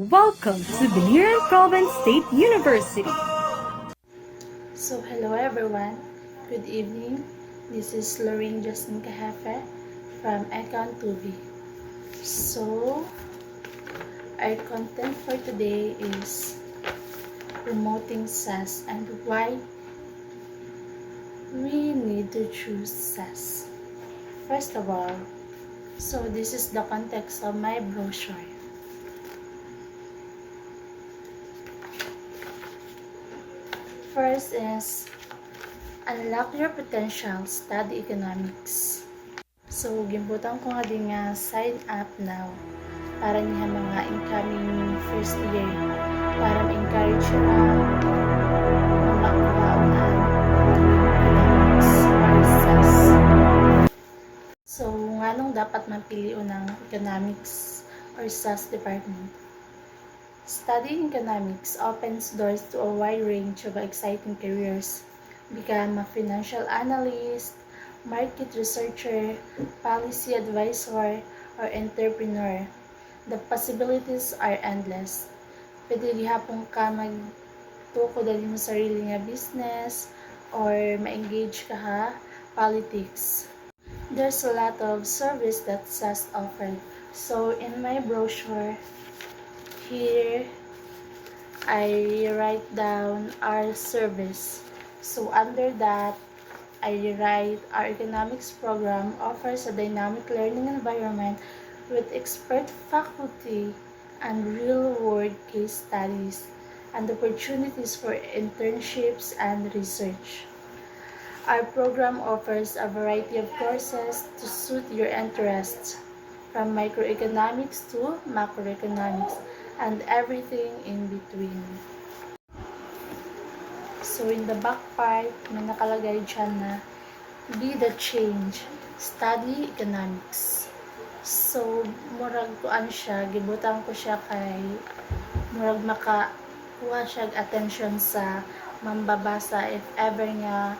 Welcome to Biliran Province State University. So hello everyone, good evening. This is Lorraine Justin Cajefe from Econ 2B. So our content for today is promoting SAS and why we need to choose SAS. First of all, so this is the context of my brochure. First is unlock your potential, study economics. So, gimbutan ko nga din nga sign up now para niya mga incoming first year para ma-encourage sila na makuha na economics or SAS. So, nga nung dapat mapili ng economics or SAS department. Studying economics opens doors to a wide range of exciting careers. Become a financial analyst, market researcher, policy advisor, or entrepreneur. The possibilities are endless. Pwede gihapon ka magtuko dali mo sarili nga business or ma-engage ka ha politics. There's a lot of service that SAS offered. So in my brochure, here I write down our service. So under that, I write our economics program offers a dynamic learning environment with expert faculty and real-world case studies and opportunities for internships and research. Our program offers a variety of courses to suit your interests, from microeconomics to macroeconomics, and everything in between. So in the back part, may nakalagay dyan na be the change, study economics. So murag kuan siya, gibutan ko siya kay murag makakuha siya attention sa mambabasa if ever nga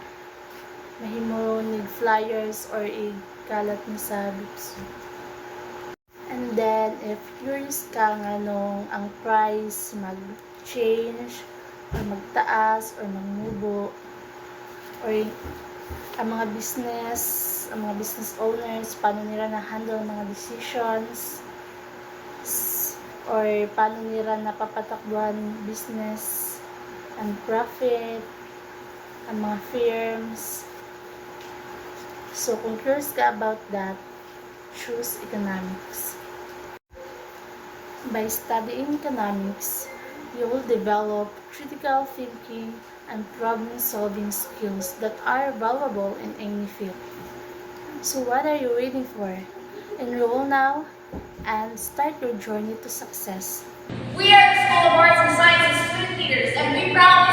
mahimo nig flyers or ikalat ni sa books. And then, if curious ka nga nung ang price mag-change, or magtaas, or magmubo, or ang mga business owners, paano nila na-handle mga decisions, or paano nila napapatakbuhan business and profit, ang mga firms. So, kung curious ka about that, choose economics. By studying economics, you will develop critical thinking and problem-solving skills that are valuable in any field. So what are you waiting for? Enroll now and start your journey to success. We are the School of Arts and Sciences student leaders, and we proudly